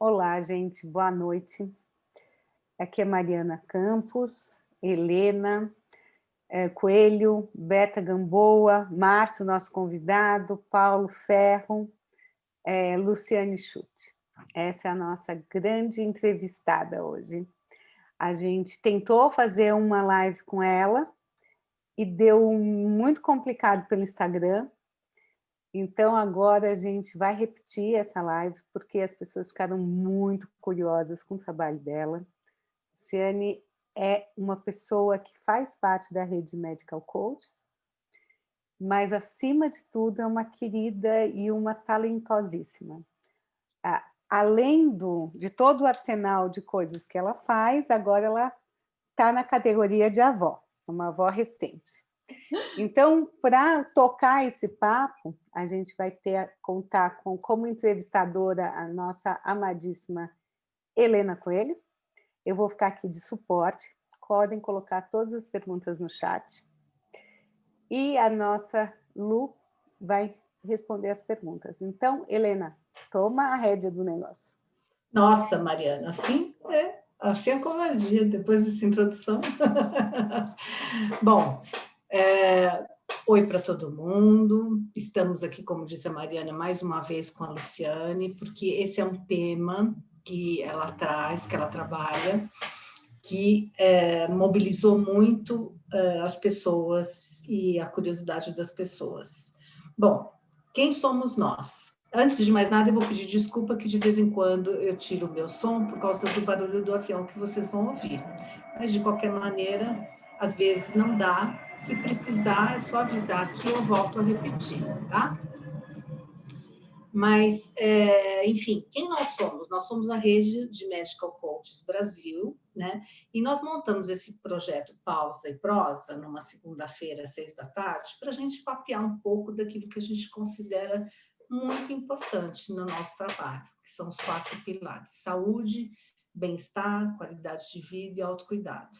Olá, gente, boa noite. Aqui é Mariana Campos, Helena Coelho, Beta Gamboa, Márcio, nosso convidado, Paulo Ferro, Luciane Schutt. Essa é a nossa grande entrevistada hoje. A gente tentou fazer uma live com ela e deu muito complicado pelo Instagram. Então, agora a gente vai repetir essa live, porque as pessoas ficaram muito curiosas com o trabalho dela. Luciane é uma pessoa que faz parte da rede Medical Coaches, mas, acima de tudo, é uma querida e uma talentosíssima. Além de todo o arsenal de coisas que ela faz, agora ela está na categoria de avó, uma avó recente. Então, para tocar esse papo, a gente vai contar como entrevistadora a nossa amadíssima Helena Coelho. Eu vou ficar aqui de suporte, podem colocar todas as perguntas no chat. E a nossa Lu vai responder as perguntas. Então, Helena, toma a rédea do negócio. Nossa, Mariana, assim é covardia depois dessa introdução. Bom, oi para todo mundo. Estamos aqui, como disse a Mariana, mais uma vez com a Luciane, porque esse é um tema que ela traz, que ela trabalha, que mobilizou muito as pessoas e a curiosidade das pessoas. Bom, quem somos nós? Antes de mais nada, eu vou pedir desculpa que de vez em quando eu tiro o meu som por causa do barulho do avião que vocês vão ouvir. Mas, de qualquer maneira, às vezes não dá. Se precisar, é só avisar que eu volto a repetir, tá? Mas, enfim, quem nós somos? Nós somos a rede de Medical Coaches Brasil, né? E nós montamos esse projeto Pausa e Prosa numa segunda-feira, 6 da tarde, para a gente papear um pouco daquilo que a gente considera muito importante no nosso trabalho, que são os 4 pilares: saúde, bem-estar, qualidade de vida e autocuidado.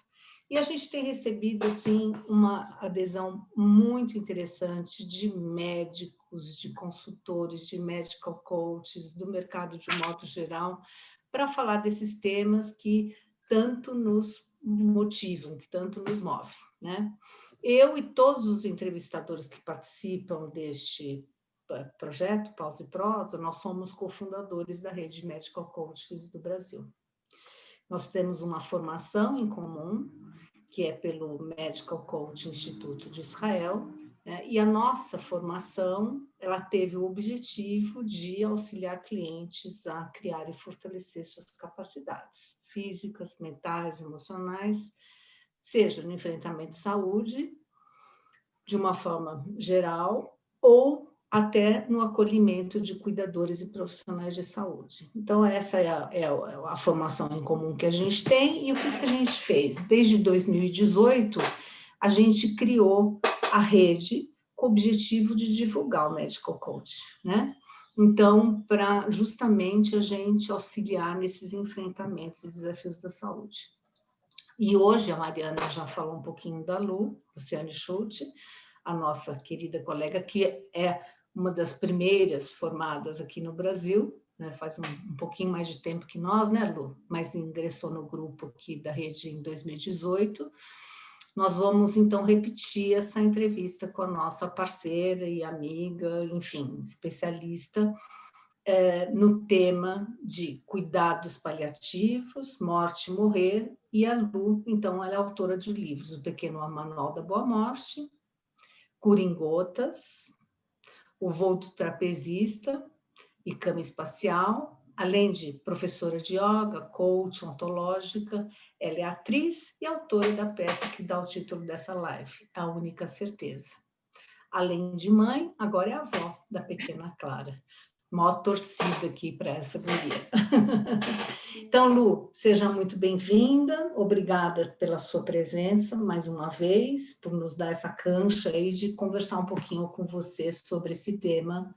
E a gente tem recebido, assim, uma adesão muito interessante de médicos, de consultores, de medical coaches, do mercado de um modo geral, para falar desses temas que tanto nos motivam, que tanto nos movem, né? Eu e todos os entrevistadores que participam deste projeto, Pausa e Prosa, nós somos cofundadores da rede Medical Coaches do Brasil. Nós temos uma formação em comum, que é pelo Medical Coach Instituto de Israel, né? E a nossa formação, ela teve o objetivo de auxiliar clientes a criar e fortalecer suas capacidades físicas, mentais, emocionais, seja no enfrentamento de saúde, de uma forma geral, ou até no acolhimento de cuidadores e profissionais de saúde. Então, essa é a formação em comum que a gente tem. E o que a gente fez? Desde 2018, a gente criou a rede com o objetivo de divulgar o Medical Coach, né? Então, para justamente a gente auxiliar nesses enfrentamentos e desafios da saúde. E hoje a Mariana já falou um pouquinho da Luciane Schutt, a nossa querida colega, que é uma das primeiras formadas aqui no Brasil, né? Faz um pouquinho mais de tempo que nós, né, Lu? Mas ingressou no grupo aqui da rede em 2018. Nós vamos, então, repetir essa entrevista com a nossa parceira e amiga, enfim, especialista no tema de cuidados paliativos, morte e morrer, e a Lu, então, ela é autora de livros: O Pequeno Manual da Boa Morte, Cura em Gotas, O Voo do Trapezista e Cama Espacial, além de professora de yoga, coach, ontológica. Ela é atriz e autora da peça que dá o título dessa live, A Única Certeza. Além de mãe, agora é avó da pequena Clara. Maior torcida aqui para essa guria. Então, Lu, seja muito bem-vinda, obrigada pela sua presença mais uma vez, por nos dar essa cancha aí de conversar um pouquinho com você sobre esse tema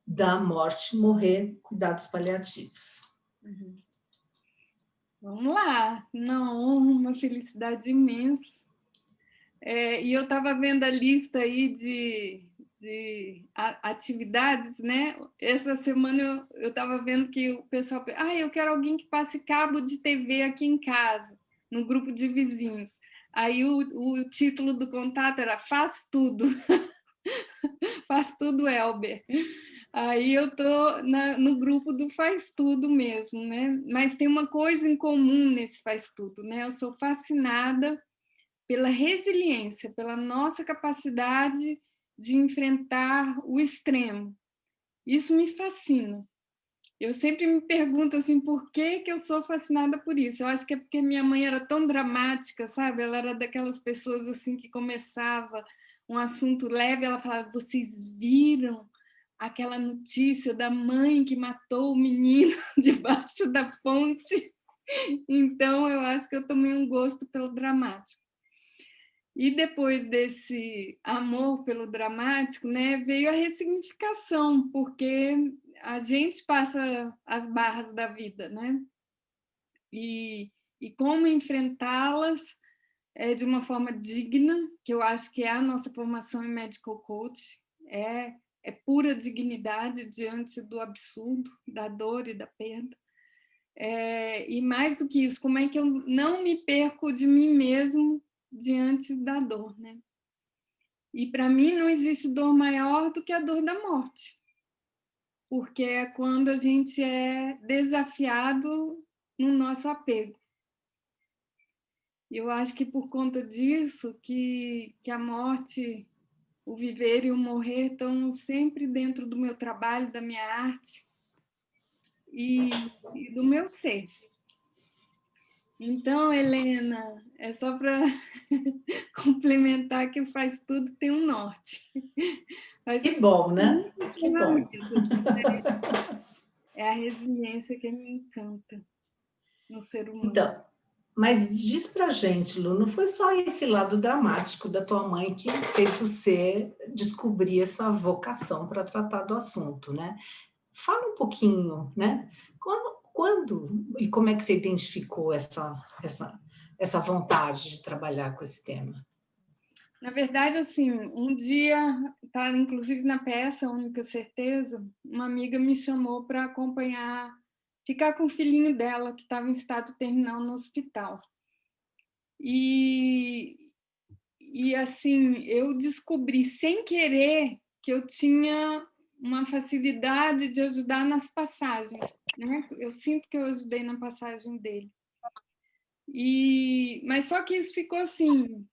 da morte, morrer, cuidados paliativos. Vamos lá, não, uma felicidade imensa. E eu estava vendo a lista aí de atividades, né? Essa semana eu estava vendo que o pessoal... eu quero alguém que passe cabo de TV aqui em casa, no grupo de vizinhos. Aí o título do contato era Faz Tudo. Faz Tudo, Elber. Aí eu estou no grupo do Faz Tudo mesmo, né? Mas tem uma coisa em comum nesse Faz Tudo, né? Eu sou fascinada pela resiliência, pela nossa capacidade de enfrentar o extremo. Isso me fascina. Eu sempre me pergunto assim, por que eu sou fascinada por isso? Eu acho que é porque minha mãe era tão dramática, sabe? Ela era daquelas pessoas assim que começava um assunto leve, ela falava: vocês viram aquela notícia da mãe que matou o menino debaixo da ponte? Então, eu acho que eu tomei um gosto pelo dramático. E depois desse amor pelo dramático, né, veio a ressignificação, porque a gente passa as barras da vida, né? E como enfrentá-las de uma forma digna, que eu acho que é a nossa formação em medical coach, é pura dignidade diante do absurdo, da dor e da perda. E mais do que isso, como é que eu não me perco de mim mesmo diante da dor, né? E para mim não existe dor maior do que a dor da morte, porque é quando a gente é desafiado no nosso apego. Eu acho que por conta disso que a morte, o viver e o morrer estão sempre dentro do meu trabalho, da minha arte e do meu ser. Então, Helena, é só para complementar que o Faz Tudo tem um norte. Que bom, né? Que bom. É a resiliência que me encanta no ser humano. Então, mas diz pra gente, Lu, não foi só esse lado dramático da tua mãe que fez você descobrir essa vocação para tratar do assunto, né? Fala um pouquinho, né? Quando e como é que você identificou essa vontade de trabalhar com esse tema? Na verdade, assim, um dia, tá, inclusive na peça Única Certeza, uma amiga me chamou para acompanhar, ficar com o filhinho dela, que estava em estado terminal no hospital. E assim, eu descobri sem querer que eu tinha uma facilidade de ajudar nas passagens, né? Eu sinto que eu ajudei na passagem dele. Mas só que isso ficou assim,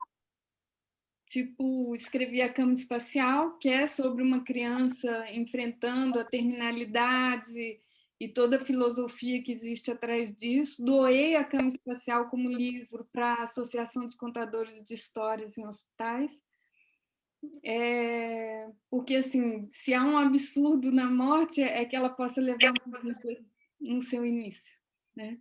tipo, escrevi A Cama Espacial, que é sobre uma criança enfrentando a terminalidade e toda a filosofia que existe atrás disso. Doei A Cama Espacial como livro para a Associação de Contadores de Histórias em Hospitais. Porque, assim, se há um absurdo na morte, é que ela possa levar uma vida no seu início, né?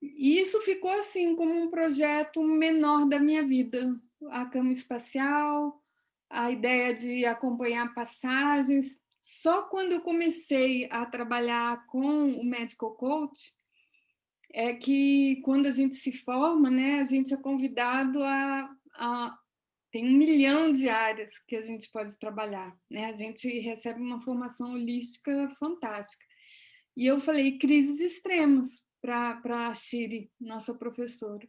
E isso ficou assim como um projeto menor da minha vida, a cama espacial, a ideia de acompanhar passagens. Só quando eu comecei a trabalhar com o medical coach é que, quando a gente se forma, né, a gente é convidado tem 1 milhão de áreas que a gente pode trabalhar, né? A gente recebe uma formação holística fantástica. E eu falei crises extremas para a Shiri, nossa professora.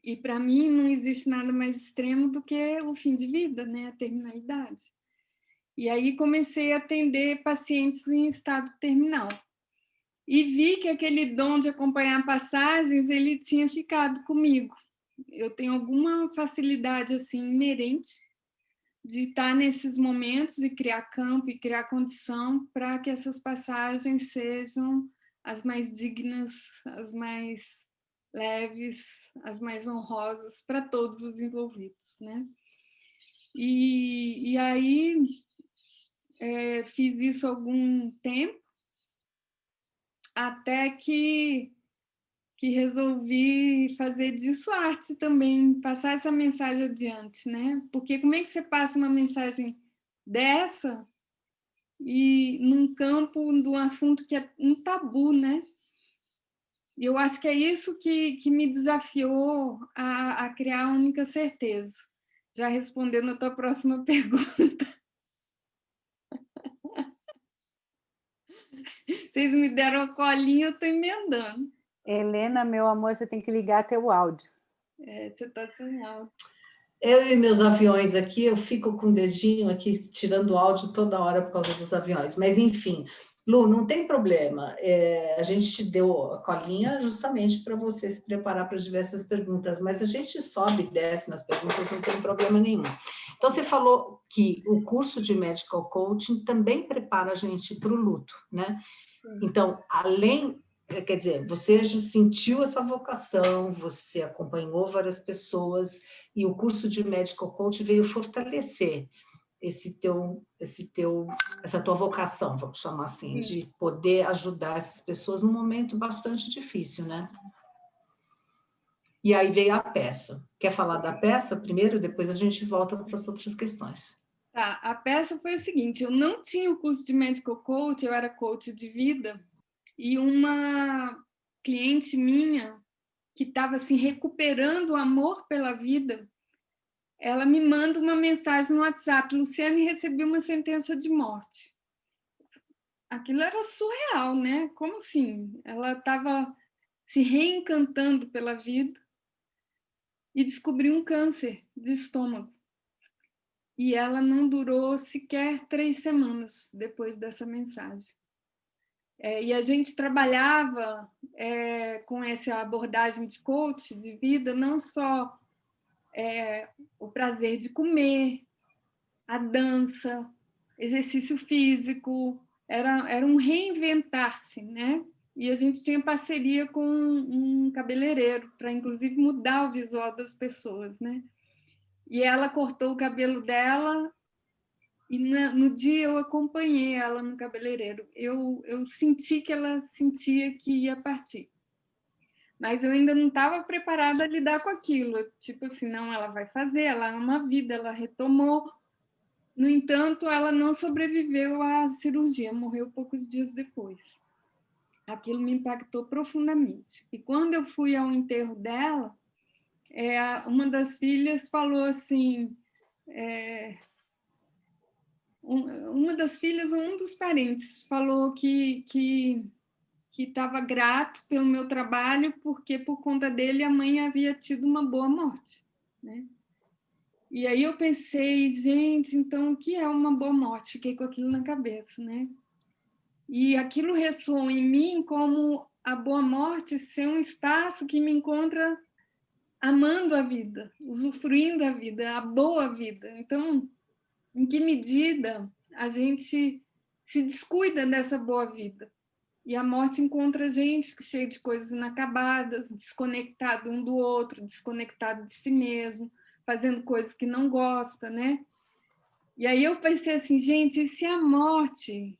E para mim não existe nada mais extremo do que o fim de vida, né? A terminalidade. E aí comecei a atender pacientes em estado terminal. E vi que aquele dom de acompanhar passagens, ele tinha ficado comigo. Eu tenho alguma facilidade assim inerente de estar nesses momentos e criar campo e criar condição para que essas passagens sejam as mais dignas, as mais leves, as mais honrosas para todos os envolvidos, né? E aí fiz isso há algum tempo, até que resolvi fazer disso arte também, passar essa mensagem adiante, né? Porque como é que você passa uma mensagem dessa e num campo de um assunto que é um tabu, né? E eu acho que é isso que me desafiou a criar a Única Certeza. Já respondendo a tua próxima pergunta, Vocês me deram a colinha, eu estou emendando. Helena, meu amor, você tem que ligar teu áudio. Você está sem áudio. Eu e meus aviões aqui, eu fico com o dedinho aqui tirando áudio toda hora por causa dos aviões. Mas, enfim, Lu, não tem problema. A gente te deu a colinha justamente para você se preparar para diversas perguntas, mas a gente sobe e desce nas perguntas, não tem problema nenhum. Então, você falou que o curso de Medical Coaching também prepara a gente para o luto, né? Então, além... Quer dizer, você já sentiu essa vocação, você acompanhou várias pessoas e o curso de Medical Coach veio fortalecer essa tua vocação, vamos chamar assim, de poder ajudar essas pessoas num momento bastante difícil, né? E aí veio a peça. Quer falar da peça primeiro? Depois a gente volta para as outras questões. Tá, a peça foi o seguinte, eu não tinha o curso de Medical Coach, eu era coach de vida, e uma cliente minha, que estava assim, recuperando o amor pela vida, ela me manda uma mensagem no WhatsApp: Luciane, recebi uma sentença de morte. Aquilo era surreal, né? Como assim? Ela estava se reencantando pela vida e descobriu um câncer de estômago. E ela não durou sequer 3 semanas depois dessa mensagem. E a gente trabalhava com essa abordagem de coach de vida, não só o prazer de comer, a dança, exercício físico, era um reinventar-se, né? E a gente tinha parceria com um cabeleireiro para, inclusive, mudar o visual das pessoas, né? E ela cortou o cabelo dela e no dia eu acompanhei ela no cabeleireiro. Eu senti que ela sentia que ia partir. Mas eu ainda não estava preparada a lidar com aquilo. Tipo assim, não, ela vai fazer, ela ama a vida, ela retomou. No entanto, ela não sobreviveu à cirurgia, morreu poucos dias depois. Aquilo me impactou profundamente. E quando eu fui ao enterro dela, uma das filhas falou assim... uma das filhas, um dos parentes, falou que estava grato pelo meu trabalho, porque por conta dele a mãe havia tido uma boa morte, né? E aí eu pensei, gente, então o que é uma boa morte? Fiquei com aquilo na cabeça, né? E aquilo ressoou em mim como a boa morte ser um espaço que me encontra amando a vida, usufruindo a vida, a boa vida. Então, em que medida a gente se descuida dessa boa vida? E a morte encontra a gente cheio de coisas inacabadas, desconectado um do outro, desconectado de si mesmo, fazendo coisas que não gosta, né? E aí eu pensei assim, gente, e se a morte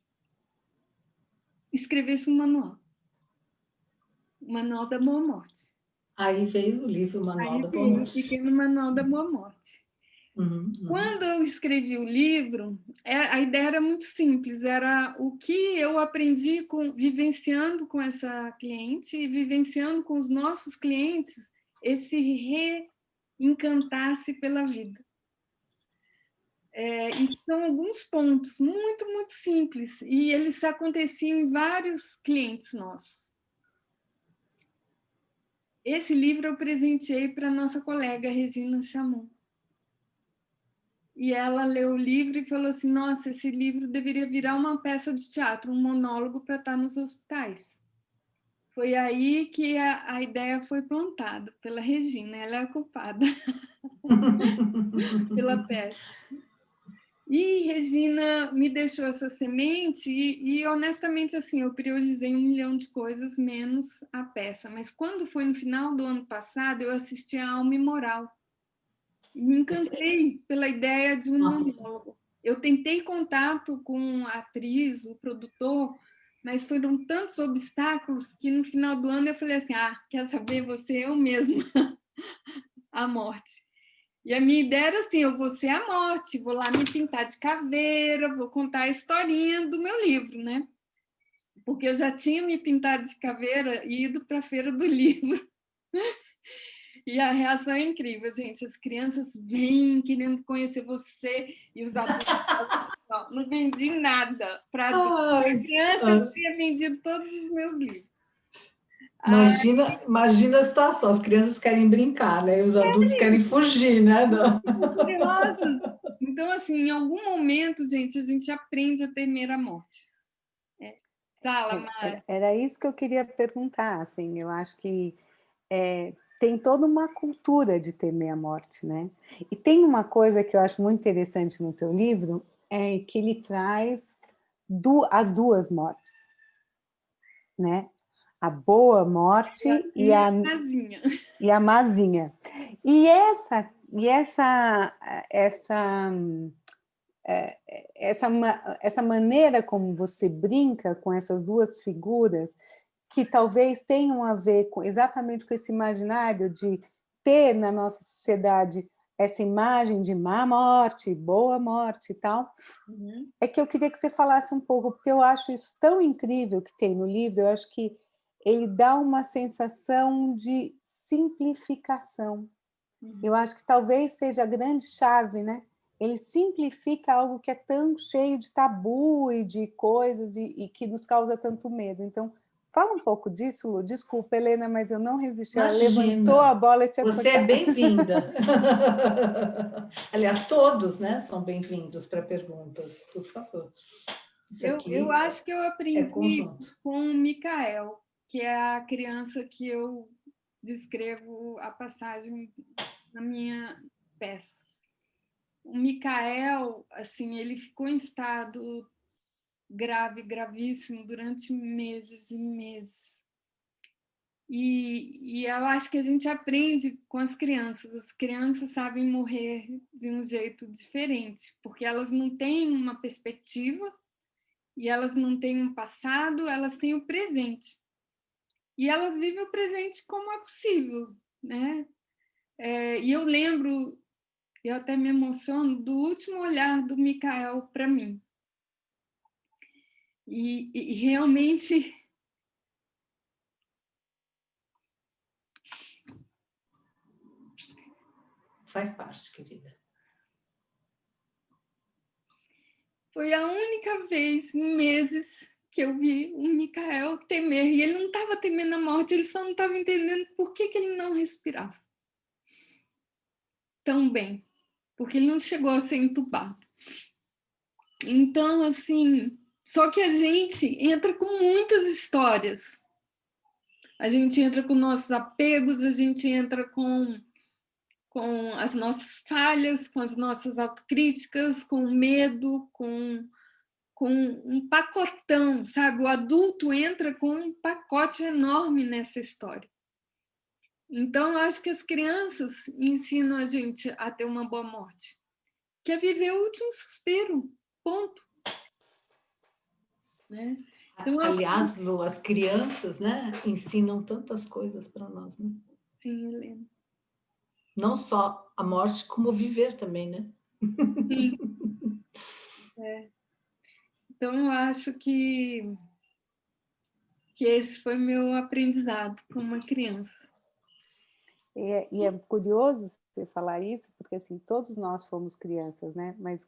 escrevesse um manual? O Manual da Boa Morte. Aí veio o livro Manual da Boa Morte. Eu fiquei no Manual da Boa Morte. Uhum. Quando eu escrevi o livro, a ideia era muito simples, era o que eu aprendi vivenciando com essa cliente e vivenciando com os nossos clientes, esse reencantar-se pela vida. E são alguns pontos muito, muito simples, e eles aconteciam em vários clientes nossos. Esse livro eu presenteei para a nossa colega Regina Chamon. E ela leu o livro e falou assim, nossa, esse livro deveria virar uma peça de teatro, um monólogo para estar nos hospitais. Foi aí que a ideia foi plantada pela Regina, ela é a culpada pela peça. E Regina me deixou essa semente e honestamente, assim, eu priorizei 1 milhão de coisas, menos a peça. Mas quando foi no final do ano passado, eu assisti a Alma Imoral. E me encantei pela ideia de um monólogo. Eu tentei contato com a atriz, o produtor, mas foram tantos obstáculos que no final do ano eu falei assim, quer saber, você eu mesma, a morte. E a minha ideia era assim, eu vou ser a morte, vou lá me pintar de caveira, vou contar a historinha do meu livro, né? Porque eu já tinha me pintado de caveira e ido para a feira do livro. E a reação é incrível, gente. As crianças vêm querendo conhecer você e os adultos falam, não vendi nada. Para criança, eu teria vendido todos os meus livros. Imagina a situação, as crianças querem brincar, né? E os adultos querem fugir, né? Curiosos. Então, assim, em algum momento, gente, a gente aprende a temer a morte. Fala, Mari. Era isso que eu queria perguntar, assim, eu acho que tem toda uma cultura de temer a morte, né? E tem uma coisa que eu acho muito interessante no teu livro, é que ele traz as duas mortes, né? A boa morte e a mazinha. E essa maneira como você brinca com essas duas figuras, que talvez tenham a ver exatamente com esse imaginário de ter na nossa sociedade essa imagem de má morte, boa morte e tal, é que eu queria que você falasse um pouco, porque eu acho isso tão incrível que tem no livro, eu acho que ele dá uma sensação de simplificação. Eu acho que talvez seja a grande chave, né? Ele simplifica algo que é tão cheio de tabu e de coisas e que nos causa tanto medo. Então, fala um pouco disso, Lu. Desculpa, Helena, mas eu não resisti. Ela levantou a bola e tinha Você é bem-vinda. Aliás, todos, né, são bem-vindos para perguntas, por favor. Eu acho que eu aprendi com o Micael, que é a criança que eu descrevo a passagem na minha peça. O Micael, assim, ele ficou em estado grave, gravíssimo, durante meses e meses. E eu acho que a gente aprende com as crianças. As crianças sabem morrer de um jeito diferente, porque elas não têm uma perspectiva e elas não têm um passado, elas têm o presente. E elas vivem o presente como é possível, né? E eu lembro, eu até me emociono, do último olhar do Micael para mim. E realmente... Faz parte, querida. Foi a única vez em meses que eu vi o Micael temer. E ele não estava temendo a morte, ele só não estava entendendo por que ele não respirava tão bem. Porque ele não chegou a ser entubado. Então, assim... Só que a gente entra com muitas histórias. A gente entra com nossos apegos, a gente entra com as nossas falhas, com as nossas autocríticas, com o medo, com um pacotão, sabe? O adulto entra com um pacote enorme nessa história. Então, eu acho que as crianças ensinam a gente a ter uma boa morte, que é viver o último suspiro, ponto. Né? Então, aliás, Lu, as crianças, né, ensinam tantas coisas para nós, né? Sim, Helena. Não só a morte, como viver também, né? Sim. Então, eu acho que esse foi meu aprendizado como uma criança. E é curioso você falar isso, porque assim, todos nós fomos crianças, né? Mas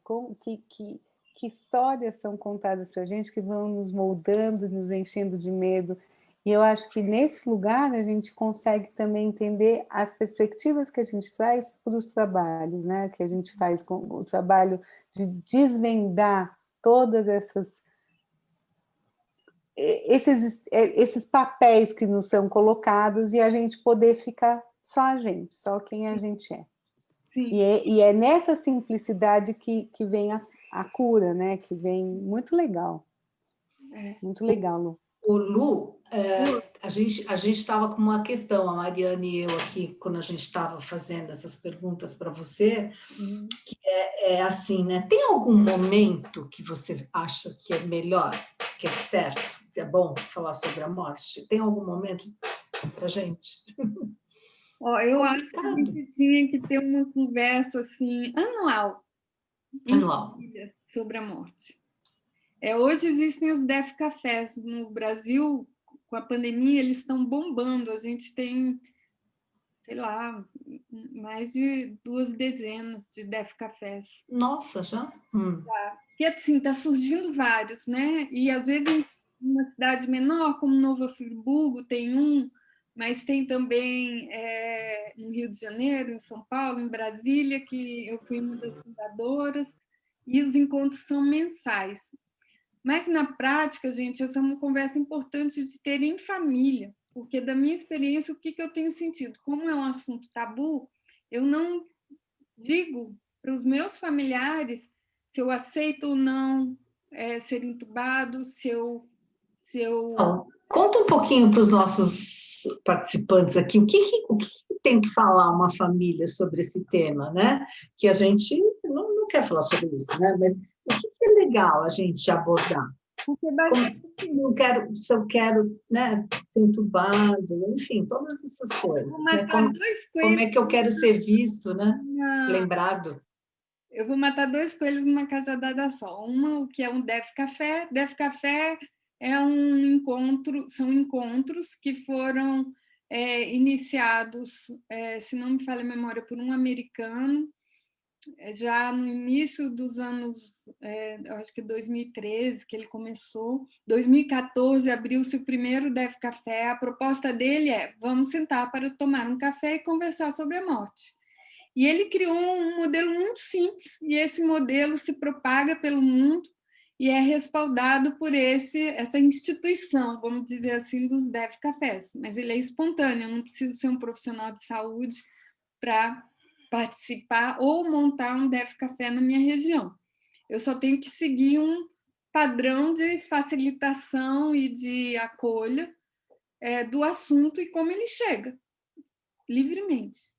que histórias são contadas para a gente que vão nos moldando, nos enchendo de medo. E eu acho que nesse lugar a gente consegue também entender as perspectivas que a gente traz para os trabalhos, né? Que a gente faz com o trabalho de desvendar todas esses papéis que nos são colocados e a gente poder ficar só a gente, só quem a gente é. Sim. E é nessa simplicidade que vem a cura, né? Que vem muito legal. Muito legal, Lu. O Lu, a gente estava com uma questão, a Mariane e eu aqui, quando a gente estava fazendo essas perguntas para você, que é assim, né? Tem algum momento que você acha que é melhor, que é certo, que é bom falar sobre a morte? Tem algum momento para a gente? Eu acho que a gente tinha que ter uma conversa assim, anual. Sobre a morte. Hoje existem os Death Cafés no Brasil, com a pandemia, eles estão bombando. A gente tem sei lá, mais de 2 dezenas de Def Cafés. Nossa, já? Porque, assim, está surgindo vários, né? E, às vezes, em uma cidade menor, como Novo Friburgo, tem um, mas tem também no Rio de Janeiro, em São Paulo, em Brasília, que eu fui uma das fundadoras, e os encontros são mensais. Mas, na prática, gente, essa é uma conversa importante de ter em família, porque, da minha experiência, o que eu tenho sentido? Como é um assunto tabu, eu não digo para os meus familiares se eu aceito ou não ser entubado, se eu... Então, conta um pouquinho para os nossos participantes aqui, o que tem que falar uma família sobre esse tema, né? Que a gente não quer falar sobre isso, né? Mas o que é legal a gente abordar? Porque basicamente, Se eu quero, né, ser entubado, enfim, todas essas coisas. vou Né? matar dois Como coelhos. é que eu quero ser visto, né? Lembrado. Eu vou matar 2 coelhos numa cajadada só. Uma, o que é um Def Café. Def Café é um encontro, são encontros que foram iniciados, se não me falha a memória, por um americano, já no início dos anos, eu acho que 2013 que ele começou. 2014 abriu-se o primeiro Def Café. A proposta dele é: vamos sentar para tomar um café e conversar sobre a morte. E ele criou um modelo muito simples, e esse modelo se propaga pelo mundo e é respaldado por essa instituição, vamos dizer assim, dos Def Cafés. Mas ele é espontâneo, eu não preciso ser um profissional de saúde para participar ou montar um Def Café na minha região. Eu só tenho que seguir um padrão de facilitação e de acolha do assunto e como ele chega, livremente.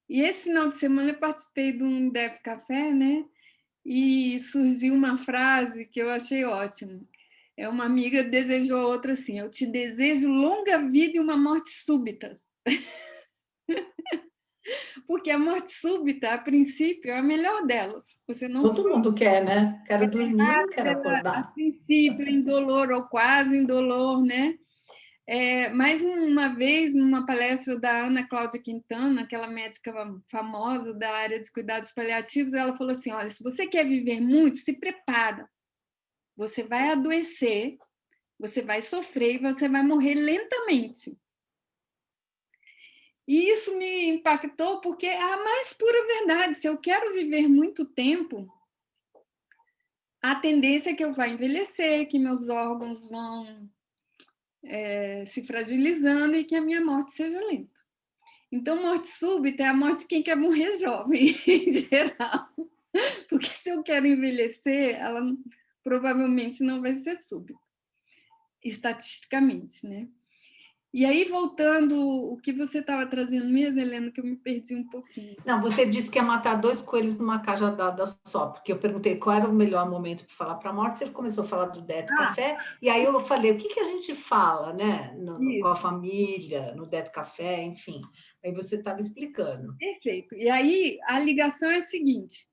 E esse final de semana eu participei de um Def Café, né? E surgiu uma frase que eu achei ótima. Uma amiga desejou a outra assim: eu te desejo longa vida e uma morte súbita. Porque a morte súbita, a princípio, é a melhor delas. Você não Todo mundo quer, né? Quero dormir, não quero a acordar. princípio, indolor ou quase indolor, né? Mais uma vez, numa palestra da Ana Cláudia Quintana, aquela médica famosa da área de cuidados paliativos, ela falou assim: olha, se você quer viver muito, se prepara. Você vai adoecer, você vai sofrer e você vai morrer lentamente. E isso me impactou porque é a mais pura verdade. Se eu quero viver muito tempo, a tendência é que eu vá envelhecer, que meus órgãos vão se fragilizando e que a minha morte seja lenta. Então, morte súbita é a morte de quem quer morrer jovem, em geral. Porque se eu quero envelhecer, ela provavelmente não vai ser súbita, estatisticamente, né? E aí, voltando, o que você estava trazendo mesmo, Helena, que eu me perdi um pouquinho. Não, você disse que ia matar 2 coelhos numa cajadada só, porque eu perguntei qual era o melhor momento para falar para a morte, você começou a falar do Deto Café, e aí eu falei, o que a gente fala, né, com a família, no Deto Café, enfim. Aí você estava explicando. Perfeito. E aí, a ligação é a seguinte: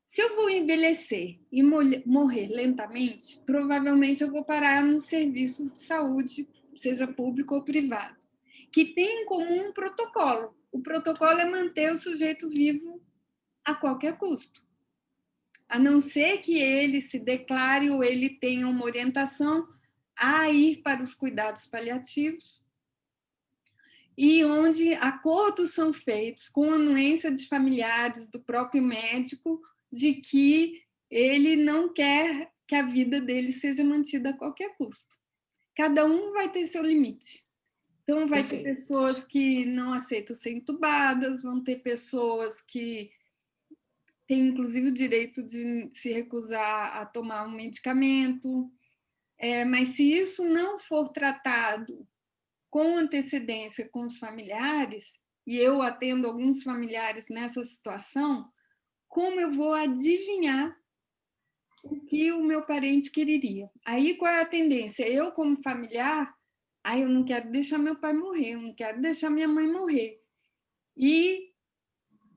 se eu vou envelhecer e morrer lentamente, provavelmente eu vou parar no serviço de saúde, seja público ou privado, que tem em comum um protocolo. O protocolo é manter o sujeito vivo a qualquer custo, a não ser que ele se declare ou ele tenha uma orientação a ir para os cuidados paliativos, e onde acordos são feitos com anuência de familiares do próprio médico de que ele não quer que a vida dele seja mantida a qualquer custo. Cada um vai ter seu limite. Então, vai ter pessoas que não aceitam ser entubadas, vão ter pessoas que têm, inclusive, o direito de se recusar a tomar um medicamento. Mas se isso não for tratado com antecedência com os familiares, e eu atendo alguns familiares nessa situação, como eu vou adivinhar o que o meu parente quereria? Aí qual é a tendência? Eu, como familiar, eu não quero deixar meu pai morrer, eu não quero deixar minha mãe morrer. E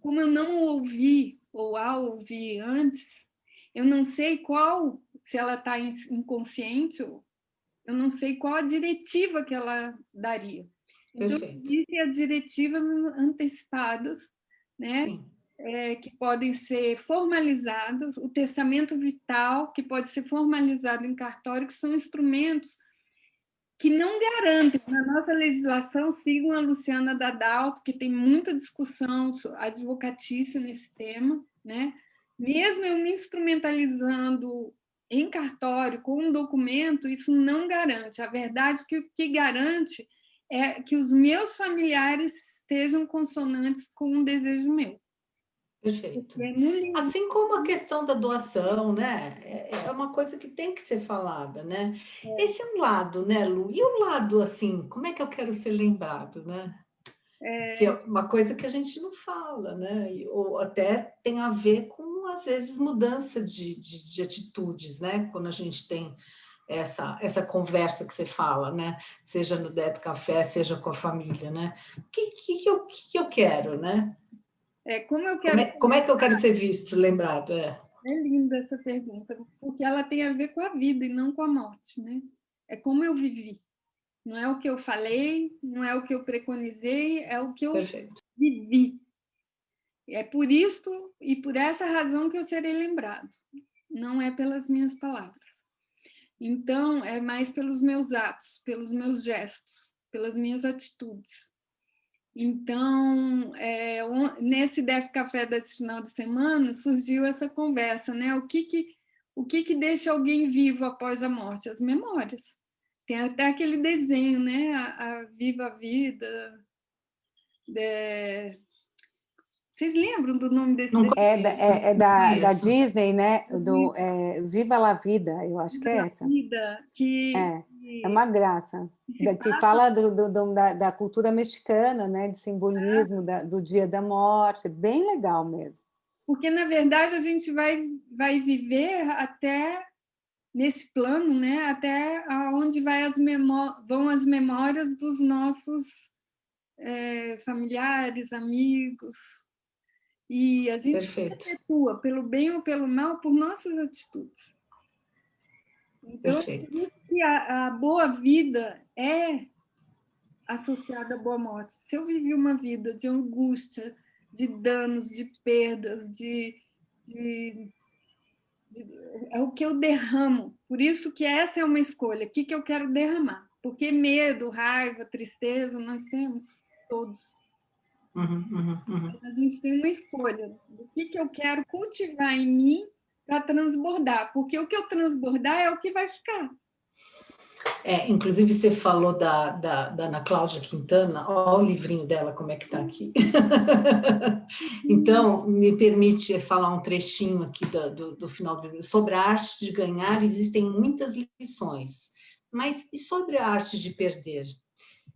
como eu não ouvi, ou ao ouvir antes, eu não sei qual, se ela está inconsciente, eu não sei qual a diretiva que ela daria. Então, Perfeito. existem as diretivas antecipadas, né? Sim. Que podem ser formalizadas, o testamento vital, que pode ser formalizado em cartório, que são instrumentos que não garantem, na nossa legislação, sigam a Luciana Dadalto, que tem muita discussão advocatícia nesse tema, né? Mesmo eu me instrumentalizando em cartório com um documento, isso não garante. A verdade é que o que garante é que os meus familiares estejam consonantes com o desejo meu. Perfeito. Assim como a questão da doação, né? É uma coisa que tem que ser falada, né? Esse é um lado, né, Lu? E o lado, assim, como é que eu quero ser lembrado, né? Que é uma coisa que a gente não fala, né? Ou até tem a ver com, às vezes, mudança de atitudes, né? Quando a gente tem essa conversa que você fala, né? Seja no Dedo Café, seja com a família, né? O que eu quero, né? Como eu quero como é que eu quero ser visto, lembrado? É linda essa pergunta, porque ela tem a ver com a vida e não com a morte, né? É como eu vivi. Não é o que eu falei, não é o que eu preconizei, é o que eu vivi. É por isto e por essa razão que eu serei lembrado. Não é pelas minhas palavras. Então, é mais pelos meus atos, pelos meus gestos, pelas minhas atitudes. Então, nesse DF Café desse final de semana, surgiu essa conversa, né? O que deixa alguém vivo após a morte? As memórias. Tem até aquele desenho, né? A Viva a Vida. Vocês lembram do nome desse desenho? É da Disney, né? Viva la Vida, eu acho que é essa. Vida, é uma graça. Que fala da cultura mexicana, né? De simbolismo do dia da morte. Bem legal mesmo. Porque, na verdade, a gente vai viver até nesse plano, né? Até onde vão as memórias dos nossos familiares, amigos. E a gente se perpetua, pelo bem ou pelo mal, por nossas atitudes. Então, por isso que a boa vida é associada à boa morte. Se eu vivi uma vida de angústia, de danos, de perdas, é o que eu derramo. Por isso que essa é uma escolha. O que eu quero derramar? Porque medo, raiva, tristeza, nós temos todos. A gente tem uma escolha do que eu quero cultivar em mim para transbordar, porque o que eu transbordar é o que vai ficar. Inclusive, você falou da Ana Cláudia Quintana, olha o livrinho dela, como é que está aqui. Então, me permite falar um trechinho aqui do final do livro. Sobre a arte de ganhar, existem muitas lições, mas e sobre a arte de perder?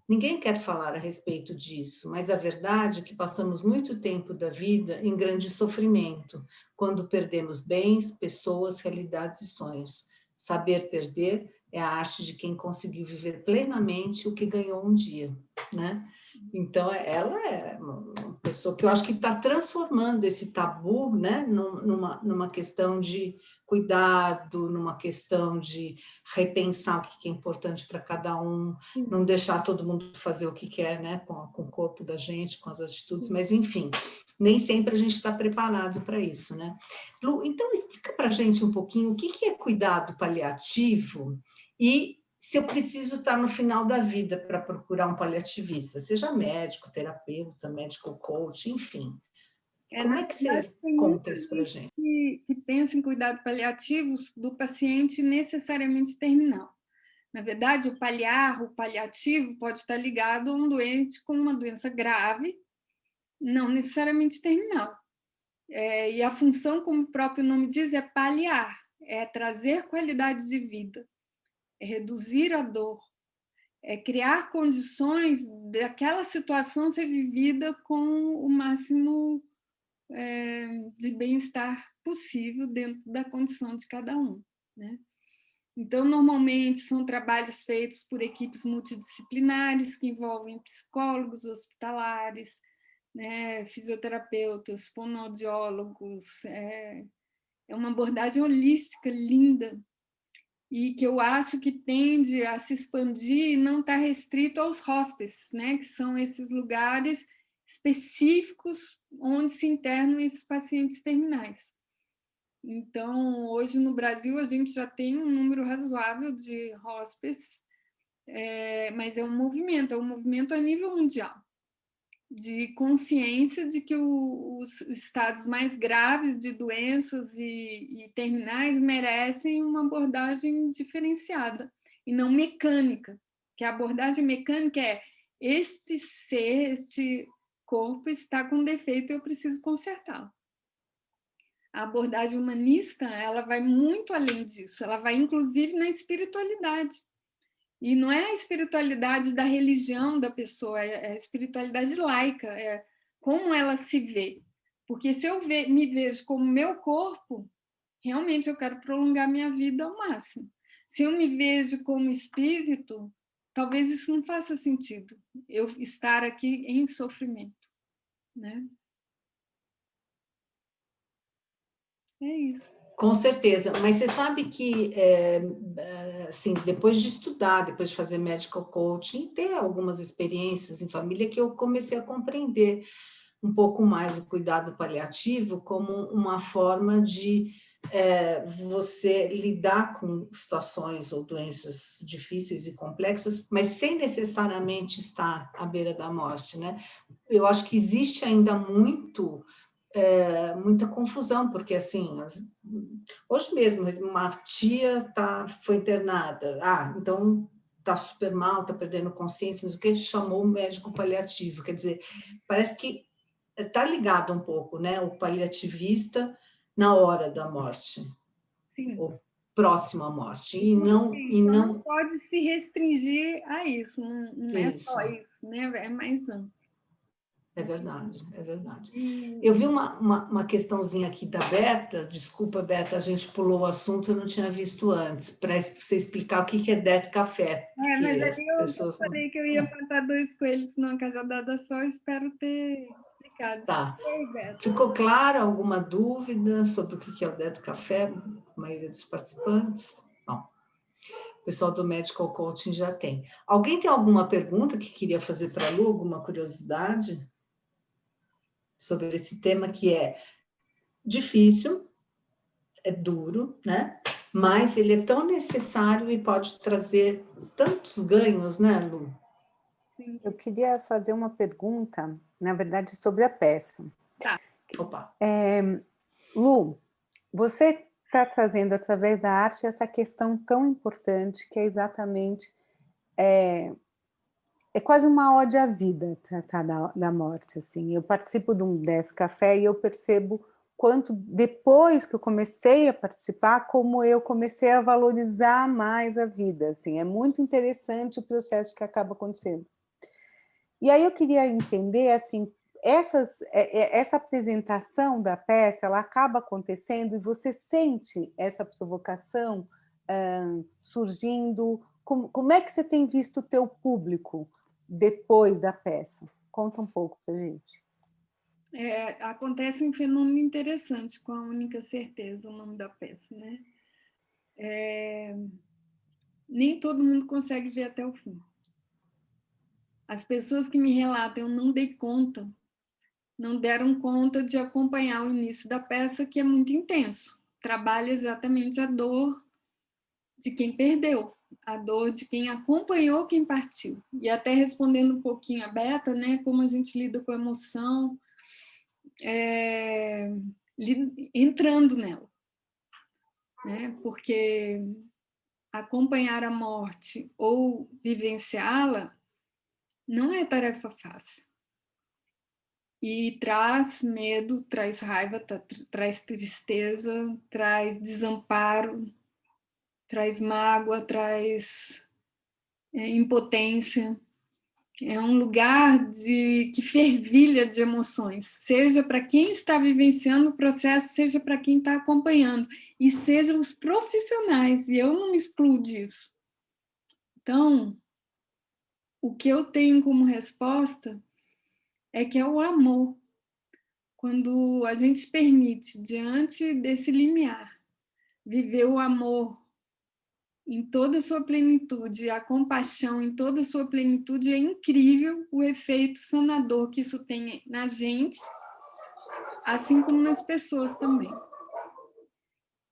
Ninguém quer falar a respeito disso, mas a verdade é que passamos muito tempo da vida em grande sofrimento, quando perdemos bens, pessoas, realidades e sonhos. Saber perder é a arte de quem conseguiu viver plenamente o que ganhou um dia, né? Então, ela é uma pessoa que eu acho que está transformando esse tabu, né, numa questão de cuidado, numa questão de repensar o que é importante para cada um, não deixar todo mundo fazer o que quer, né, com o corpo da gente, com as atitudes, mas, enfim, nem sempre a gente está preparado para isso, né? Lu, então, explica para a gente um pouquinho o que é cuidado paliativo e se eu preciso estar no final da vida para procurar um paliativista, seja médico, terapeuta, médico coach, enfim. Como é que você conta isso para a gente? Que pensa em cuidado paliativos do paciente necessariamente terminal. Na verdade, o paliativo pode estar ligado a um doente com uma doença grave, não necessariamente terminal. E a função, como o próprio nome diz, é paliar, é trazer qualidade de vida, é reduzir a dor, é criar condições daquela situação ser vivida com o máximo de bem-estar possível dentro da condição de cada um, né? Então, normalmente, são trabalhos feitos por equipes multidisciplinares que envolvem psicólogos hospitalares, né, fisioterapeutas, fonoaudiólogos. É uma abordagem holística, linda. e que eu acho que tende a se expandir e não está restrito aos hospices, né? Que são esses lugares específicos onde se internam esses pacientes terminais. Então, hoje no Brasil, a gente já tem um número razoável de hospices, mas é um movimento a nível mundial, de consciência de que os estados mais graves de doenças e terminais merecem uma abordagem diferenciada e não mecânica, que a abordagem mecânica é este ser, este corpo está com defeito e eu preciso consertá-lo. A abordagem humanista, ela vai muito além disso, ela vai inclusive na espiritualidade. E não é a espiritualidade da religião da pessoa, é a espiritualidade laica, é como ela se vê. Porque se eu me vejo como meu corpo, realmente eu quero prolongar minha vida ao máximo. Se eu me vejo como espírito, talvez isso não faça sentido, eu estar aqui em sofrimento, né? É isso. Com certeza, mas você sabe que, assim, depois de estudar, depois de fazer medical coaching, ter algumas experiências em família, que eu comecei a compreender um pouco mais o cuidado paliativo como uma forma de você lidar com situações ou doenças difíceis e complexas, mas sem necessariamente estar à beira da morte, né? Eu acho que existe ainda muita confusão, porque assim, hoje mesmo uma tia foi internada, então está super mal, está perdendo consciência, não sei o que, ele chamou o médico paliativo, quer dizer, parece que está ligado um pouco, né, o paliativista na hora da morte, Sim. ou próximo à morte, e não pode se restringir a isso, não é isso. só isso, né, é mais amplo. É verdade, é verdade. Eu vi uma questãozinha aqui da Berta, desculpa, Berta, a gente pulou o assunto, eu não tinha visto antes, para você explicar o que é Death Café. Mas ali eu falei que eu ia matar 2 coelhos numa cajadada só, espero ter explicado. Tá. Oi, Berta. Ficou clara alguma dúvida sobre o que é o Death Café? A maioria dos participantes? Não. O pessoal do Medical Coaching já tem. Alguém tem alguma pergunta que queria fazer para a Lu, alguma curiosidade sobre esse tema que é difícil, é duro, né? Mas ele é tão necessário e pode trazer tantos ganhos, né, Lu? Eu queria fazer uma pergunta, na verdade, sobre a peça. Tá. Opa. Lu, você está trazendo através da arte essa questão tão importante que é exatamente é quase uma ode à vida tratar da morte, assim. Eu participo de um Death Café e eu percebo quanto depois que eu comecei a participar, como eu comecei a valorizar mais a vida, assim. É muito interessante o processo que acaba acontecendo. E aí eu queria entender, assim, essa apresentação da peça, ela acaba acontecendo e você sente essa provocação surgindo? Como é que você tem visto o teu público depois da peça? Conta um pouco para a gente. Acontece um fenômeno interessante com a Única Certeza, o nome da peça, né? Nem todo mundo consegue ver até o fim. As pessoas que me relatam, eu não dei conta, não deram conta de acompanhar o início da peça, que é muito intenso. Trabalha exatamente a dor de quem perdeu, a dor de quem acompanhou quem partiu. E até respondendo um pouquinho a Beta, né, como a gente lida com a emoção, entrando nela. Né? Porque acompanhar a morte ou vivenciá-la não é tarefa fácil. E traz medo, traz raiva, traz tristeza, traz desamparo, traz mágoa, traz impotência. É um lugar que fervilha de emoções, seja para quem está vivenciando o processo, seja para quem está acompanhando, e sejam os profissionais, e eu não me excluo disso. Então, o que eu tenho como resposta é que é o amor. Quando a gente permite, diante desse limiar, viver o amor em toda a sua plenitude, a compaixão em toda a sua plenitude, é incrível o efeito sanador que isso tem na gente, assim como nas pessoas também.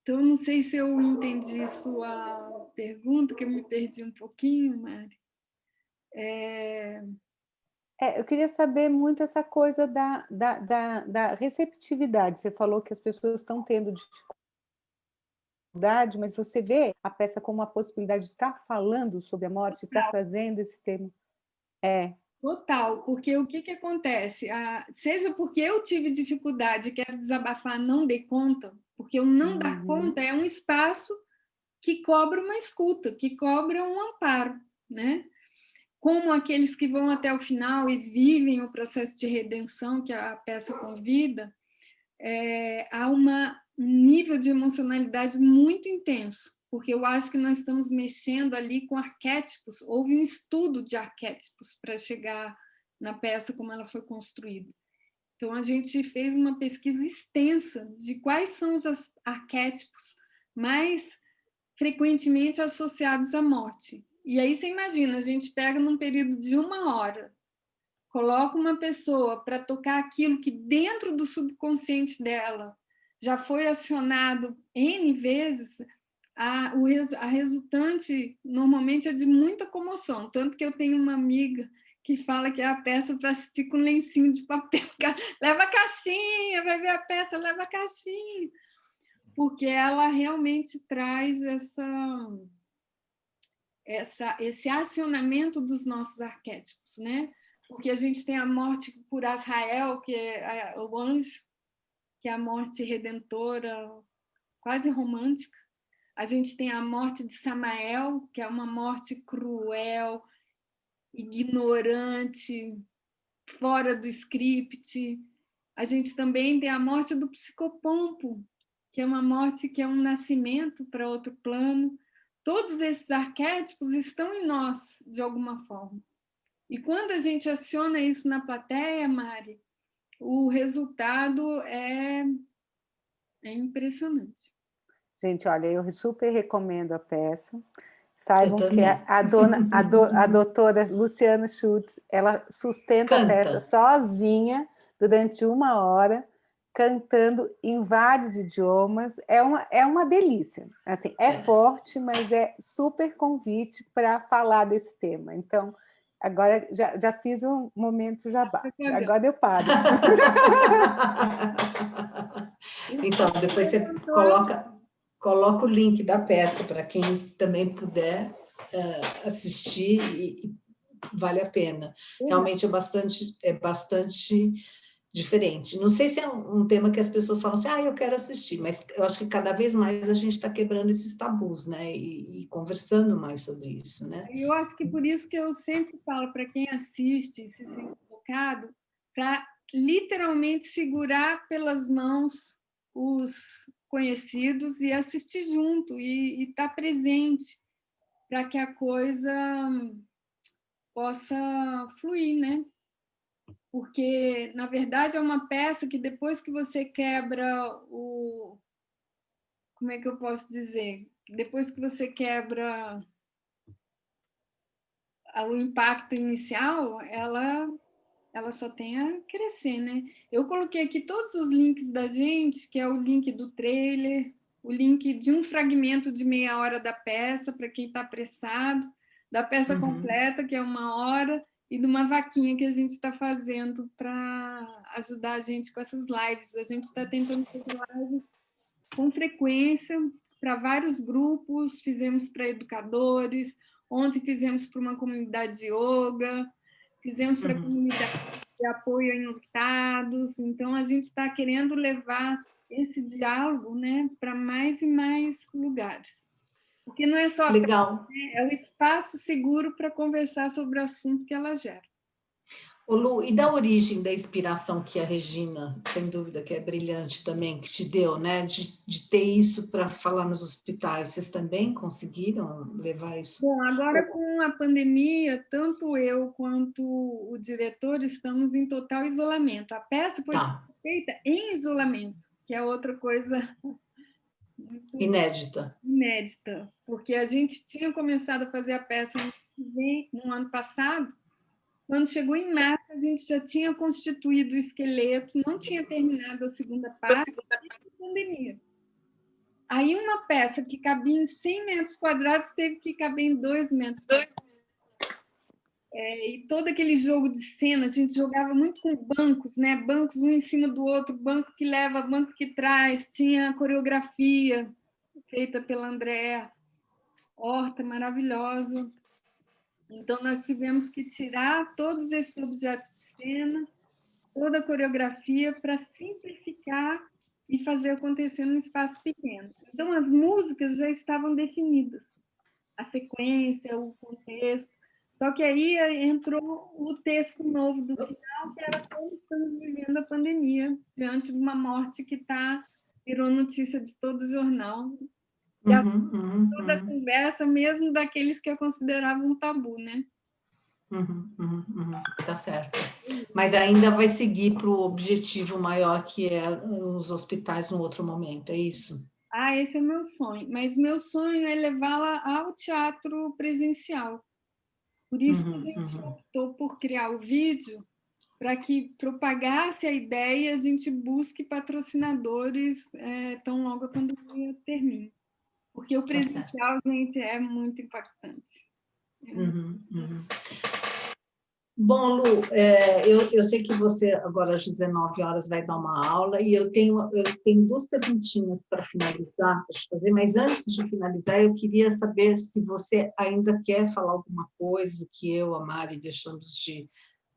Então, não sei se eu entendi sua pergunta, que eu me perdi um pouquinho, Mari. Eu queria saber muito essa coisa da receptividade. Você falou que as pessoas estão tendo dificuldade, mas você vê a peça como uma possibilidade de estar falando sobre a morte, de estar trazendo esse tema. Total, porque o que acontece? Seja porque eu tive dificuldade, quero desabafar, não dei conta, porque o não dar conta é um espaço que cobra uma escuta, que cobra um amparo, né? Como aqueles que vão até o final e vivem o processo de redenção que a peça convida, há um nível de emocionalidade muito intenso, porque eu acho que nós estamos mexendo ali com arquétipos. Houve um estudo de arquétipos para chegar na peça como ela foi construída. Então, a gente fez uma pesquisa extensa de quais são os arquétipos mais frequentemente associados à morte. E aí você imagina, a gente pega num período de 1 hora, coloca uma pessoa para tocar aquilo que dentro do subconsciente dela já foi acionado N vezes, a resultante normalmente é de muita comoção. Tanto que eu tenho uma amiga que fala que é a peça para assistir com lencinho de papel. Leva a caixinha, vai ver a peça, leva a caixinha. Porque ela realmente traz esse acionamento dos nossos arquétipos, né? Porque a gente tem a morte por Azrael, que é o anjo, que é a morte redentora, quase romântica. A gente tem a morte de Samael, que é uma morte cruel, ignorante, fora do script. A gente também tem a morte do psicopompo, que é uma morte que é um nascimento para outro plano. Todos esses arquétipos estão em nós, de alguma forma. E quando a gente aciona isso na plateia, Mari, o resultado é impressionante. Gente, olha, eu super recomendo a peça. Saibam que a doutora Luciana Schultz, ela sustenta a peça sozinha durante 1 hora, cantando em vários idiomas. É uma delícia. Assim, é forte, mas é super convite para falar desse tema. Então, agora já fiz um momento jabá. Agora eu paro. Então, depois você coloca o link da peça para quem também puder assistir e vale a pena. Realmente é bastante diferente. Não sei se é um tema que as pessoas falam assim, eu quero assistir, mas eu acho que cada vez mais a gente está quebrando esses tabus, né? E conversando mais sobre isso, né? Eu acho que por isso que eu sempre falo para quem assiste e se sente tocado, para literalmente segurar pelas mãos os conhecidos e assistir junto e estar presente para que a coisa possa fluir, né? Porque, na verdade, é uma peça que depois que você quebra o... Como é que eu posso dizer? Depois que você quebra o impacto inicial, ela só tem a crescer, né? Eu coloquei aqui todos os links da gente, que é o link do trailer, o link de um fragmento de 30 minutos da peça, para quem está apressado, da peça completa, que é 1 hora, e de uma vaquinha que a gente está fazendo para ajudar a gente com essas lives. A gente está tentando fazer lives com frequência para vários grupos, fizemos para educadores, ontem fizemos para uma comunidade de yoga, fizemos para a comunidade de apoio a enlutados. Então, a gente está querendo levar esse diálogo, né, para mais e mais lugares. Porque não é só a Legal. É o espaço seguro para conversar sobre o assunto que ela gera. Ô Lu, e da origem da inspiração que a Regina, sem dúvida, que é brilhante também, que te deu, né? De ter isso para falar nos hospitais, vocês também conseguiram levar isso? Bom, agora com a pandemia, tanto eu quanto o diretor estamos em total isolamento. A peça foi feita em isolamento, que é outra coisa muito Inédita. inédita, porque a gente tinha começado a fazer a peça no ano passado. Quando chegou em março, a gente já tinha constituído o esqueleto, não tinha terminado a segunda parte, e pandemia. Aí uma peça que cabia em 100 metros quadrados teve que caber em 2 metros quadrados. E todo aquele jogo de cena, a gente jogava muito com bancos, né? Bancos um em cima do outro, banco que leva, banco que traz, tinha coreografia feita pela Andréa Horta, maravilhosa. Então, nós tivemos que tirar todos esses objetos de cena, toda a coreografia, para simplificar e fazer acontecer num espaço pequeno. Então, as músicas já estavam definidas, a sequência, o contexto. Só que aí entrou o texto novo do final, que era como estamos vivendo a pandemia, diante de uma morte que virou notícia de todo o jornal. E toda a conversa, mesmo daqueles que eu considerava um tabu, né? Tá certo. Mas ainda vai seguir para o objetivo maior, que é os hospitais no outro momento, é isso? Esse é meu sonho. Mas meu sonho é levá-la ao teatro presencial. Por isso que a gente optou por criar o vídeo, para que propagasse a ideia, a gente busque patrocinadores tão logo a pandemia termine. Porque o presencial, gente, é muito impactante. Bom, Lu, eu sei que você agora às 19 horas vai dar uma aula e eu tenho 2 perguntinhas para finalizar, para te fazer, mas antes de finalizar, eu queria saber se você ainda quer falar alguma coisa que eu, a Mari, deixamos de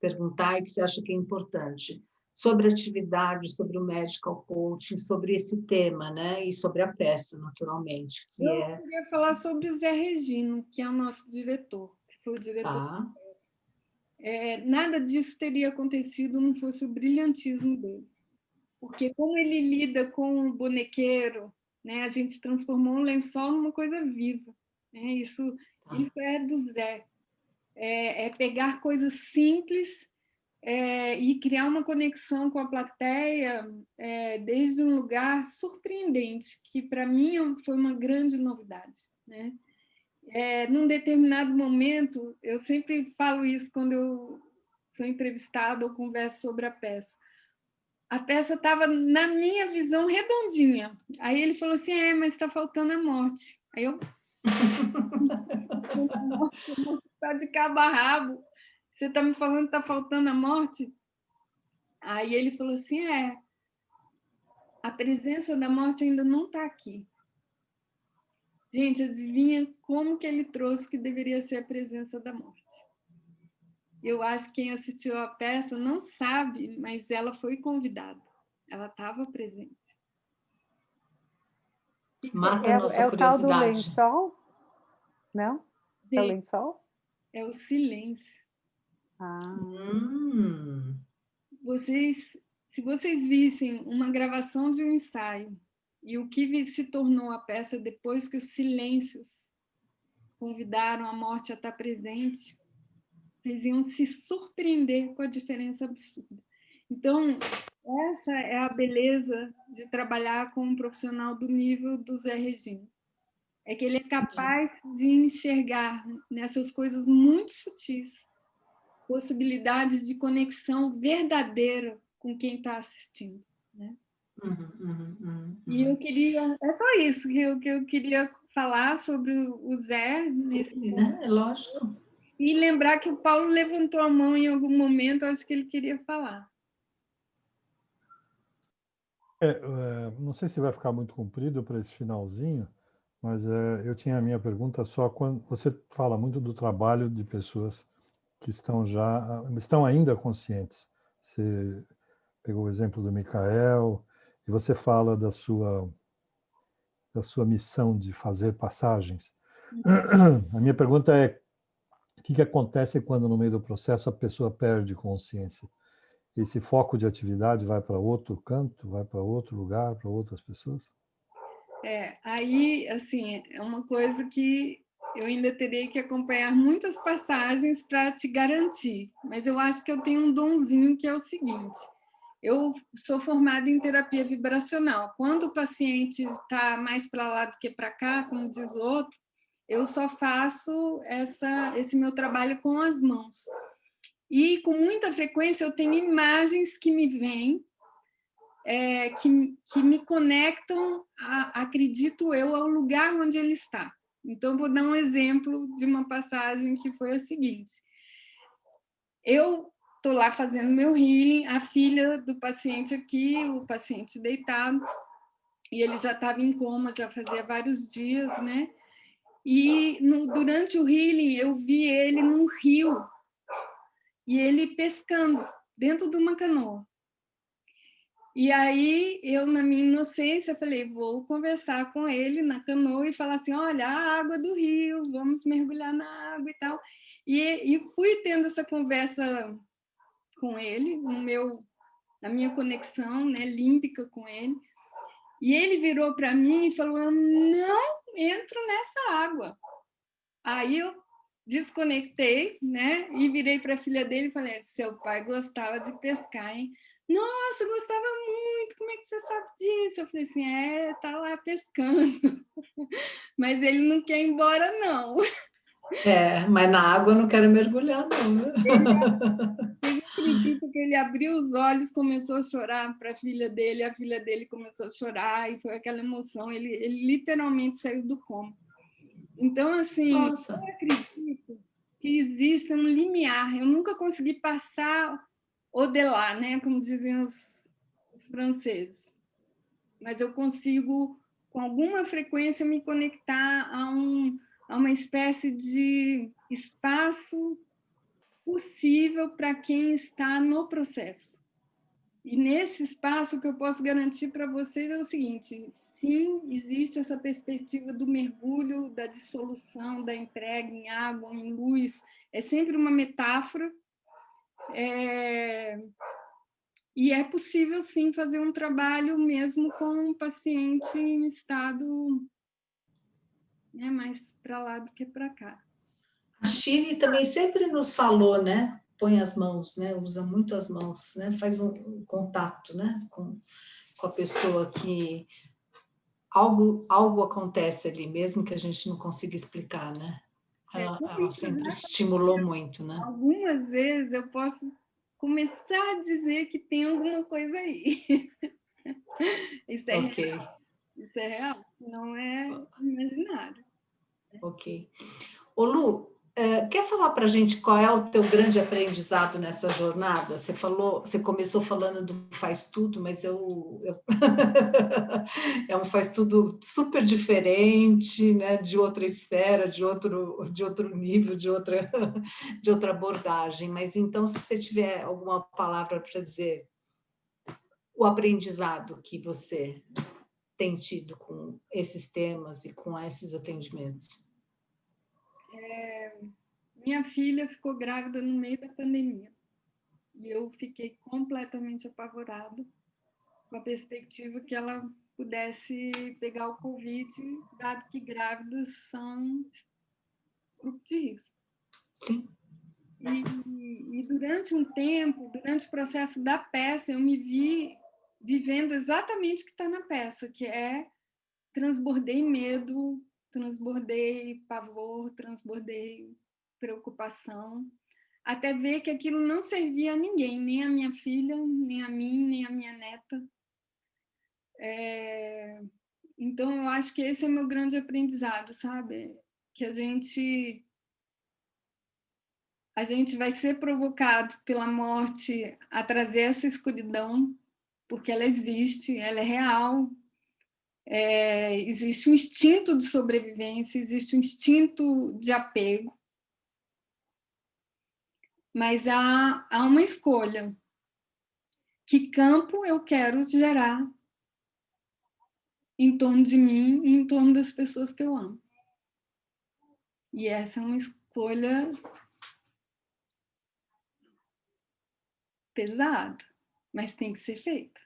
perguntar e que você acha que é importante, sobre a atividade, sobre o medical coaching, sobre esse tema, né? E sobre a peça, naturalmente. Eu queria falar sobre o Zé Regino, que é o nosso diretor, que foi o diretor da peça. Nada disso teria acontecido não fosse o brilhantismo dele. Porque como ele lida com o bonequeiro, né, a gente transformou um lençol numa coisa viva. Né? Isso é do Zé. É pegar coisas simples e criar uma conexão com a plateia desde um lugar surpreendente, que para mim foi uma grande novidade. Né? Num determinado momento, eu sempre falo isso quando eu sou entrevistada ou converso sobre a peça. A peça estava, na minha visão, redondinha. Aí ele falou assim, mas está faltando a morte. Aí eu... a morte está de cabo a rabo. Você está me falando que está faltando a morte? Aí ele falou assim, a presença da morte ainda não está aqui. Gente, adivinha como que ele trouxe que deveria ser a presença da morte? Eu acho que quem assistiu a peça não sabe, mas ela foi convidada. Ela estava presente. Mata a nossa curiosidade. É o tal do lençol? Não? É o lençol? É o silêncio. Se vocês vissem uma gravação de um ensaio e o que se tornou a peça depois que os silêncios convidaram a morte a estar presente, vocês iam se surpreender com a diferença absurda. Então, essa é a beleza de trabalhar com um profissional do nível do Zé Regino. É que ele é capaz de enxergar nessas coisas muito sutis possibilidades de conexão verdadeira com quem está assistindo. Né? E eu queria... É só isso que eu queria falar sobre o Zé nesse momento. É lógico. E lembrar que o Paulo levantou a mão em algum momento, acho que ele queria falar. Não sei se vai ficar muito comprido para esse finalzinho, mas eu tinha a minha pergunta só quando você fala muito do trabalho de pessoas que estão ainda conscientes. Você pegou o exemplo do Michael e você fala da sua missão de fazer passagens. A minha pergunta é: o que acontece quando no meio do processo a pessoa perde consciência? Esse foco de atividade vai para outro canto, vai para outro lugar, para outras pessoas? Aí, assim, é uma coisa que eu ainda terei que acompanhar muitas passagens para te garantir, mas eu acho que eu tenho um donzinho que é o seguinte: Eu sou formada em terapia vibracional. Quando o paciente está mais para lá do que para cá, como diz o outro, eu só faço esse meu trabalho com as mãos. E, com muita frequência, eu tenho imagens que me vêm, que me conectam, acredito eu, ao lugar onde ele está. Então, vou dar um exemplo de uma passagem que foi a seguinte. Eu estou lá fazendo meu healing, a filha do paciente aqui, o paciente deitado, e ele já estava em coma, já fazia vários dias, né? E durante o healing eu vi ele num rio, e ele pescando dentro de uma canoa. E aí eu, na minha inocência, falei, vou conversar com ele na canoa e falar assim, olha, a água do rio, vamos mergulhar na água e tal. E fui tendo essa conversa com ele, na minha conexão, né, límpica com ele. E ele virou para mim e falou, eu não entro nessa água. Aí eu desconectei, né, e virei para a filha dele e falei, seu pai gostava de pescar, hein? Nossa, gostava muito, como é que você sabe disso? Eu falei assim, tá lá pescando. Mas ele não quer ir embora, não. Mas na água eu não quero mergulhar, não. Vocês acreditam que ele abriu os olhos, começou a chorar para a filha dele começou a chorar, e foi aquela emoção, ele literalmente saiu do coma. Então, assim, Nossa. eu acredito que existe um limiar, eu nunca consegui passar au-delà, né, como dizem os franceses, mas eu consigo, com alguma frequência, me conectar a uma espécie de espaço possível para quem está no processo. E nesse espaço, o que eu posso garantir para vocês é o seguinte, sim, existe essa perspectiva do mergulho, da dissolução, da entrega em água, em luz, é sempre uma metáfora, e é possível, sim, fazer um trabalho mesmo com um paciente em estado, né, mais para lá do que para cá. A Shirley também sempre nos falou, né? Põe as mãos, né? Usa muito as mãos, né? Faz um contato, né? Com a pessoa que algo acontece ali, mesmo que a gente não consiga explicar, né? Ela sempre estimulou muito, né? Algumas vezes eu posso começar a dizer que tem alguma coisa aí. Isso é real. Isso é real, não é imaginário. Ok. Ô Lu, quer falar para a gente qual é o teu grande aprendizado nessa jornada? Você começou falando do faz tudo, mas é um faz tudo super diferente, né? De outra esfera, de outro nível, de outra abordagem. Mas então, se você tiver alguma palavra para dizer, o aprendizado que você tem tido com esses temas e com esses atendimentos. Minha filha ficou grávida no meio da pandemia e eu fiquei completamente apavorada com a perspectiva que ela pudesse pegar o Covid, dado que grávidas são grupo de risco. Sim. E durante um tempo, durante o processo da peça, eu me vi vivendo exatamente o que está na peça, que é transbordei medo, transbordei pavor, transbordei preocupação, até ver que aquilo não servia a ninguém, nem a minha filha, nem a mim, nem a minha neta. Então, eu acho que esse é o meu grande aprendizado, sabe? Que a gente vai ser provocado pela morte a trazer essa escuridão, porque ela existe, ela é real. Existe um instinto de sobrevivência, existe um instinto de apego, mas há uma escolha. Que campo eu quero gerar em torno de mim e em torno das pessoas que eu amo? E essa é uma escolha pesada, mas tem que ser feita,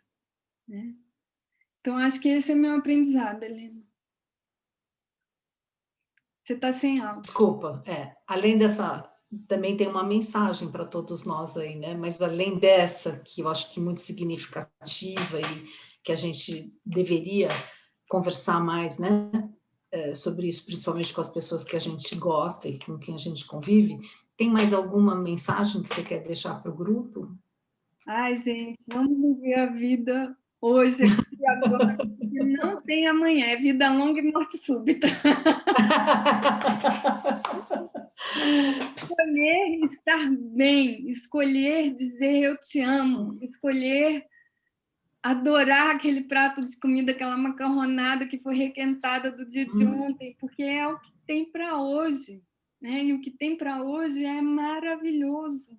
né? Então, acho que esse é o meu aprendizado, Helena. Você está sem áudio. Desculpa, além dessa também tem uma mensagem para todos nós aí, né? Mas além dessa, que eu acho que muito significativa e que a gente deveria conversar mais, né? Sobre isso, principalmente com as pessoas que a gente gosta e com quem a gente convive, tem mais alguma mensagem que você quer deixar para o grupo? Ai, gente, vamos viver a vida hoje, aqui e agora, porque não tem amanhã, é vida longa e morte súbita. Escolher estar bem, escolher dizer eu te amo, escolher adorar aquele prato de comida, aquela macarronada que foi requentada do dia de ontem, porque é o que tem para hoje, né? E o que tem para hoje é maravilhoso.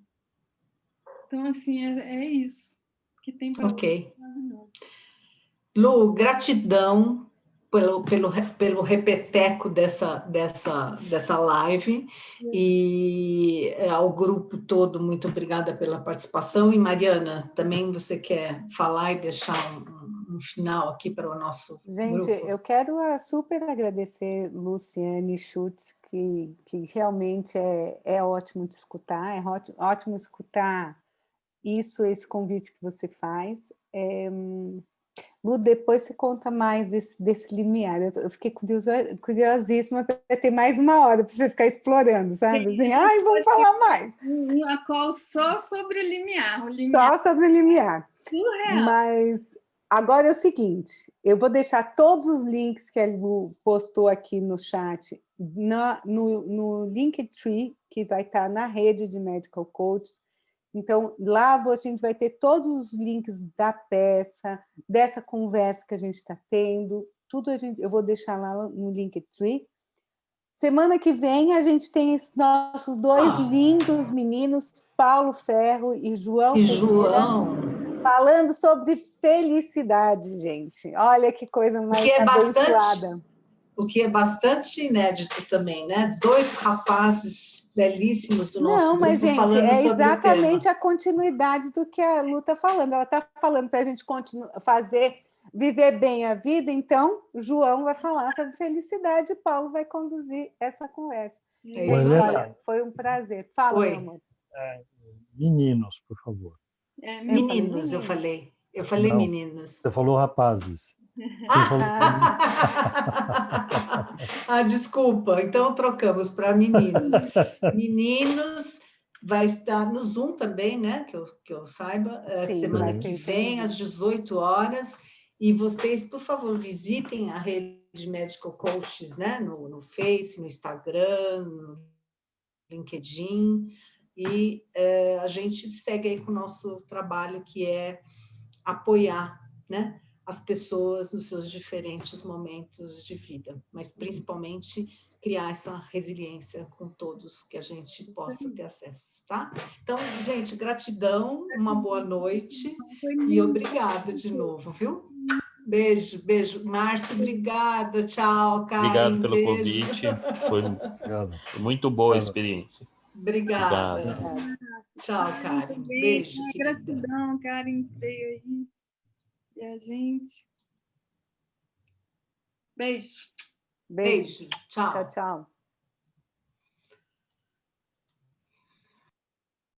Então, assim, é isso que tem para Ok. hoje. Lu, gratidão pelo repeteco dessa live, e ao grupo todo, muito obrigada pela participação. E, Mariana, também você quer falar e deixar um final aqui para o nosso Gente, grupo? eu quero super agradecer Luciane Schutz, que realmente é ótimo de escutar, é ótimo escutar esse convite que você faz. Lu, depois você conta mais desse limiar. Eu fiquei curiosíssima para ter mais uma hora para você ficar explorando, sabe? Assim, ai, vamos falar mais. Uma call só sobre o limiar. Só sobre o limiar. Surreal. Mas agora é o seguinte, eu vou deixar todos os links que a Lu postou aqui no chat no Linktree, que vai estar na rede de Medical Coaches. Então, lá a gente vai ter todos os links da peça, dessa conversa que a gente está tendo, tudo eu vou deixar lá no Linktree. Semana que vem a gente tem esses nossos dois lindos meninos, Paulo Ferro e João Ferreira, falando sobre felicidade, gente. Olha que coisa mais abençoada. O que é bastante inédito também, né? Dois rapazes belíssimos do nosso grupo, mas, gente, falando sobre o tema. É exatamente a continuidade do que a Lu está falando. Ela está falando para a gente viver bem a vida, então João vai falar sobre felicidade e Paulo vai conduzir essa conversa. Gente, olha, foi um prazer. Fala, meu amor. Meninos, por favor. Meninos, eu falei. Eu falei não, meninos. Você falou rapazes. Desculpa. Então trocamos para meninos. Meninos vai estar no Zoom também, né? Que eu saiba, semana que vem, às 18 horas. E vocês, por favor, visitem a rede de Medical Coaches, né? No Face, no Instagram, no LinkedIn. E a gente segue aí com o nosso trabalho, que é apoiar, né, as pessoas nos seus diferentes momentos de vida, mas principalmente criar essa resiliência com todos, que a gente possa ter acesso, tá? Então, gente, gratidão, uma boa noite e obrigada de novo, viu? Beijo, beijo. Márcio, obrigada. Tchau, Karen. Obrigado pelo convite. Foi muito boa a experiência. Obrigada. Tchau, Karen. Beijo, querida. Gratidão, Karen, veio aí. E a gente... Beijo. Beijo. Tchau. Tchau.